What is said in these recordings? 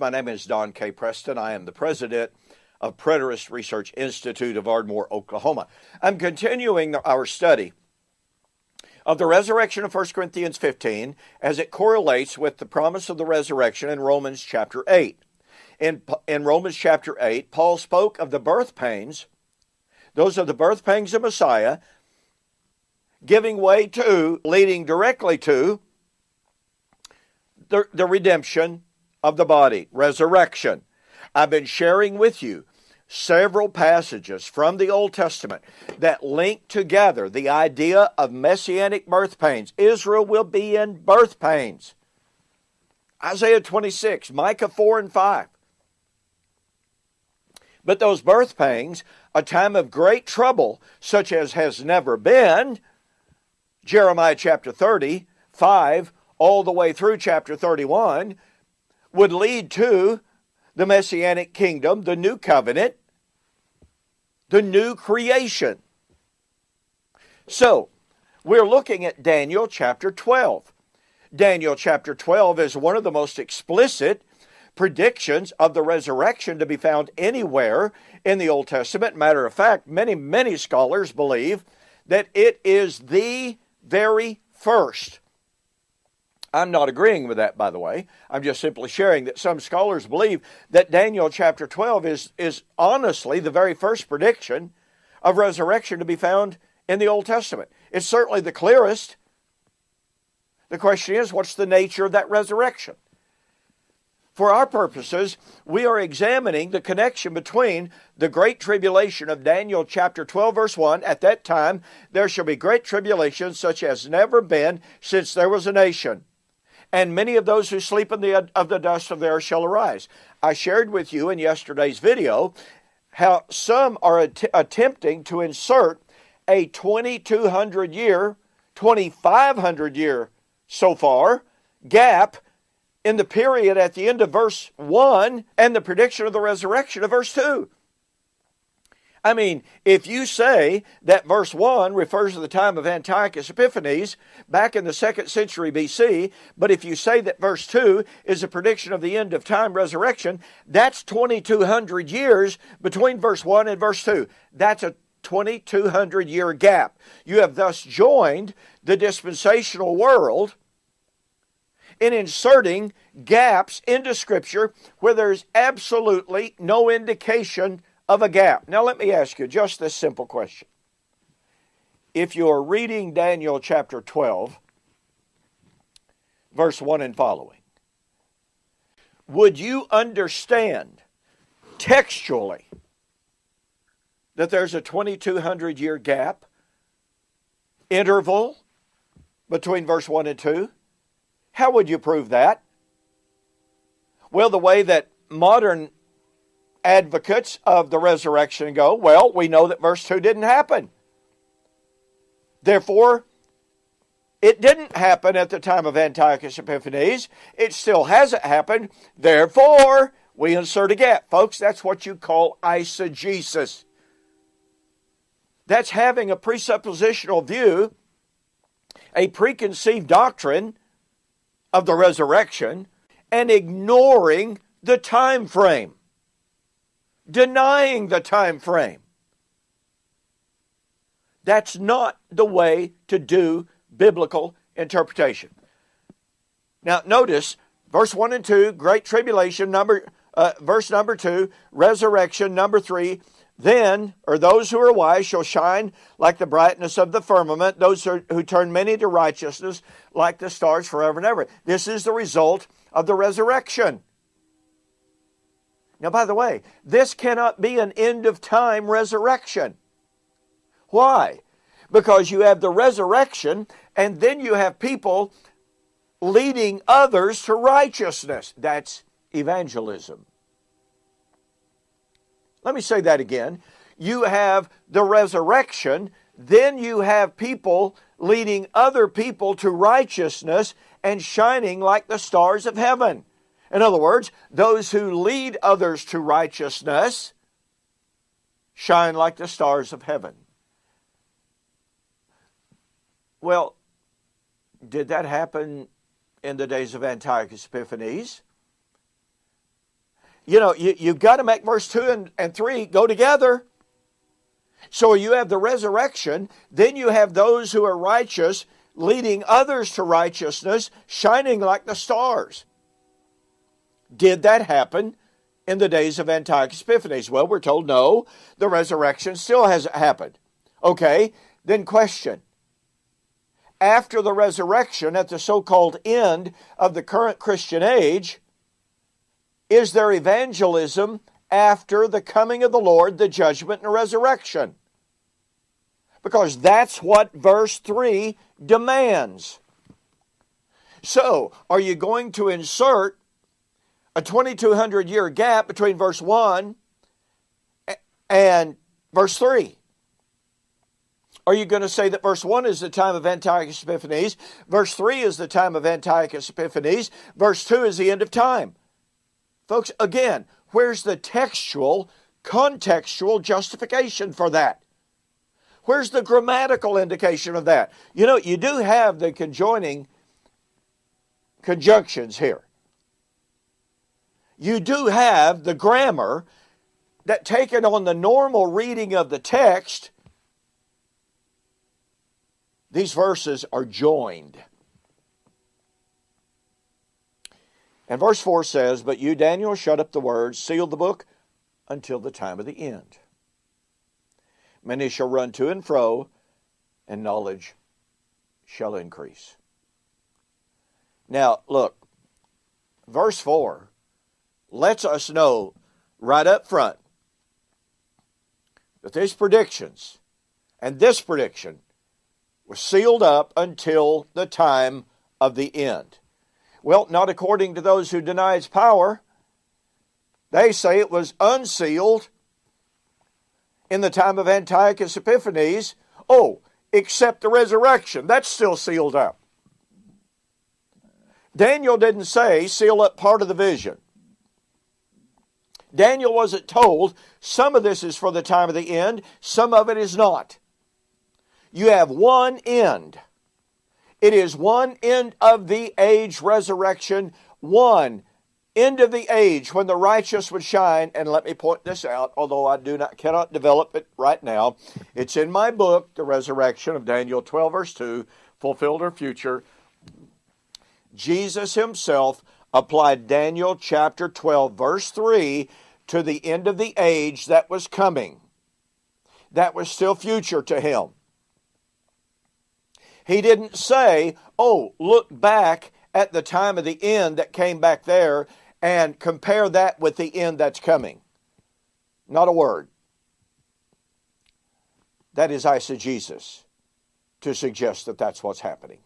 My name is Don K. Preston. I am the president of Preterist Research Institute of Ardmore, Oklahoma. I'm continuing our study of the resurrection of 1 Corinthians 15 as it correlates with the promise of the resurrection in Romans chapter 8. In Romans chapter 8, Paul spoke of the birth pains. Those are the birth pangs of Messiah, giving way to, leading directly to, the redemption of the body, resurrection. I've been sharing with you several passages from the Old Testament that link together the idea of messianic birth pains. Israel will be in birth pains. Isaiah 26, Micah 4 and 5. But those birth pangs, a time of great trouble, such as has never been, Jeremiah chapter 30, 5, all the way through chapter 31, would lead to the Messianic kingdom, the new covenant, the new creation. So, we're looking at Daniel chapter 12. Daniel chapter 12 is one of the most explicit predictions of the resurrection to be found anywhere in the Old Testament. Matter of fact, many scholars believe that it is the very first. I'm not agreeing with that, by the way. I'm just simply sharing that some scholars believe that Daniel chapter 12 is honestly the very first prediction of resurrection to be found in the Old Testament. It's certainly the clearest. The question is, what's the nature of that resurrection? For our purposes, we are examining the connection between the great tribulation of Daniel chapter 12, verse 1. At that time, there shall be great tribulation such as never been since there was a nation. And many of those who sleep in of the dust of the earth shall arise. I shared with you in yesterday's video how some are attempting to insert a 2,200 year, 2,500 year so far gap in the period at the end of verse 1 and the prediction of the resurrection of verse 2. I mean, if you say that verse 1 refers to the time of Antiochus Epiphanes back in the 2nd century BC, but if you say that verse 2 is a prediction of the end of time resurrection, that's 2,200 years between verse 1 and verse 2. That's a 2,200 year gap. You have thus joined the dispensational world in inserting gaps into Scripture where there's absolutely no indication of a gap. Now let me ask you just this simple question. If you're reading Daniel chapter 12, verse 1 and following, would you understand textually that there's a 2,200 year gap, interval between verse 1 and 2? How would you prove that? Well, the way that modern advocates of the resurrection go, well, we know that verse 2 didn't happen. Therefore, it didn't happen at the time of Antiochus Epiphanes. It still hasn't happened. Therefore, we insert a gap. Folks, that's what you call eisegesis. That's having a presuppositional view, a preconceived doctrine of the resurrection, and ignoring the time frame. Denying the time frame. That's not the way to do biblical interpretation. Now notice, verse 1 and 2, great tribulation, verse number 2, resurrection, number 3, then, or those who are wise shall shine like the brightness of the firmament, those who turn many to righteousness like the stars forever and ever. This is the result of the resurrection. Now, by the way, this cannot be an end-of-time resurrection. Why? Because you have the resurrection, and then you have people leading others to righteousness. That's evangelism. Let me say that again. You have the resurrection, then you have people leading other people to righteousness and shining like the stars of heaven. In other words, those who lead others to righteousness shine like the stars of heaven. Well, did that happen in the days of Antiochus Epiphanes? you've got to make verse 2 and 3 go together. So you have the resurrection, then you have those who are righteous leading others to righteousness, shining like the stars. Did that happen in the days of Antiochus Epiphanes? Well, we're told no, the resurrection still hasn't happened. Okay, then question. After the resurrection, at the so-called end of the current Christian age, is there evangelism after the coming of the Lord, the judgment and resurrection? Because that's what verse 3 demands. So, are you going to insert a 2,200-year gap between verse 1 and verse 3? Are you going to say that verse 1 is the time of Antiochus Epiphanes, verse 3 is the time of Antiochus Epiphanes, verse 2 is the end of time? Folks, again, where's the textual, contextual justification for that? Where's the grammatical indication of that? You do have the conjoining conjunctions here. You do have the grammar that, taken on the normal reading of the text, these verses are joined. And verse 4 says, "But you, Daniel, shut up the words, sealed the book until the time of the end. Many shall run to and fro, and knowledge shall increase." Now, look, verse 4 lets us know right up front that these predictions and this prediction was sealed up until the time of the end. Well, not according to those who deny its power. They say it was unsealed in the time of Antiochus Epiphanes. Oh, except the resurrection. That's still sealed up. Daniel didn't say seal up part of the vision. Daniel wasn't told some of this is for the time of the end, some of it is not. You have one end. It is one end of the age resurrection, one end of the age when the righteous would shine. And let me point this out, although I cannot develop it right now. It's in my book, The Resurrection of Daniel 12, verse 2, Fulfilled or Future. Jesus himself applied Daniel chapter 12, verse 3 to the end of the age that was coming. That was still future to him. He didn't say, oh, look back at the time of the end that came back there and compare that with the end that's coming. Not a word. That is eisegesis to suggest that that's what's happening.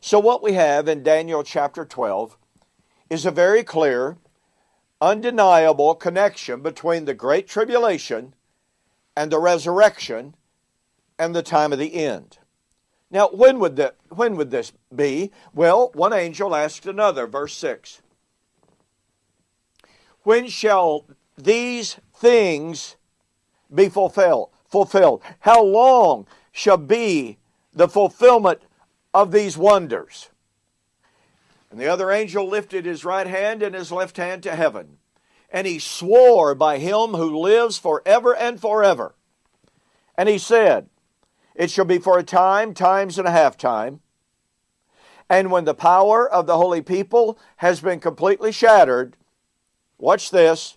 So what we have in Daniel chapter 12 is a very clear, undeniable connection between the Great Tribulation and the resurrection and the time of the end. Now, when would this be? Well, one angel asked another, verse 6. When shall these things be fulfilled? How long shall be the fulfillment of these wonders? And the other angel lifted his right hand and his left hand to heaven, and he swore by him who lives forever and forever. And he said, it shall be for a time, times and a half time. And when the power of the holy people has been completely shattered, watch this,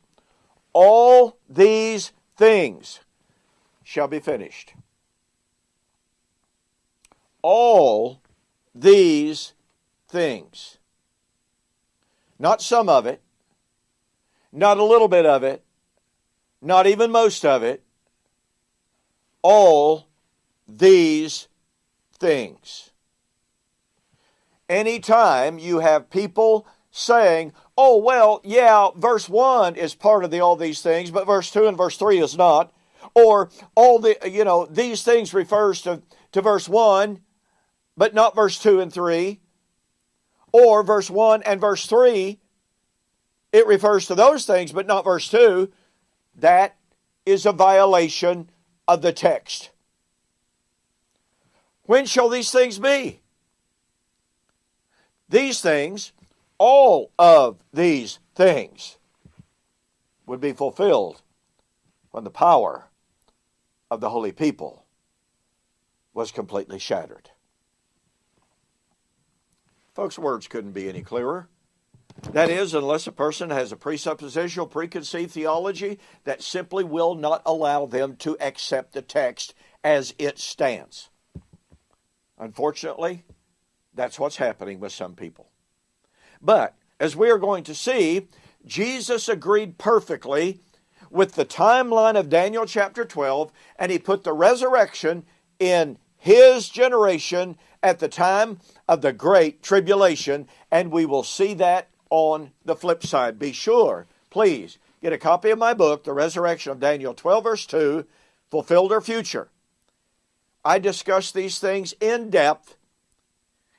all these things shall be finished. All these things. Not some of it, not a little bit of it, not even most of it. All these things. Anytime you have people saying, oh, well, yeah, verse 1 is part of the all these things, but verse 2 and verse 3 is not. Or these things refers to verse 1, but not verse 2 and 3. Or verse 1 and verse 3, it refers to those things, but not verse 2. That is a violation of the text. When shall these things be? These things all of these things would be fulfilled when the power of the holy people was completely shattered. Folks, words couldn't be any clearer. That is, unless a person has a presuppositional, preconceived theology that simply will not allow them to accept the text as it stands. Unfortunately, that's what's happening with some people. But, as we are going to see, Jesus agreed perfectly with the timeline of Daniel chapter 12, and he put the resurrection in his generation at the time of the Great Tribulation, and we will see that on the flip side. Be sure, please, get a copy of my book, The Resurrection of Daniel 12, verse 2, Fulfilled or Future. I discuss these things in depth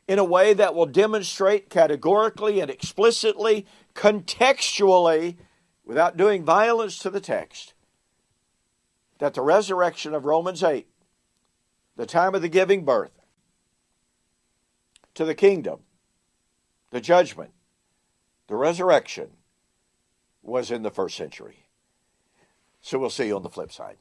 in a way that will demonstrate categorically and explicitly, contextually, without doing violence to the text, that the resurrection of Romans 8, the time of the giving birth to the kingdom, the judgment, the resurrection, was in the first century. So we'll see you on the flip side.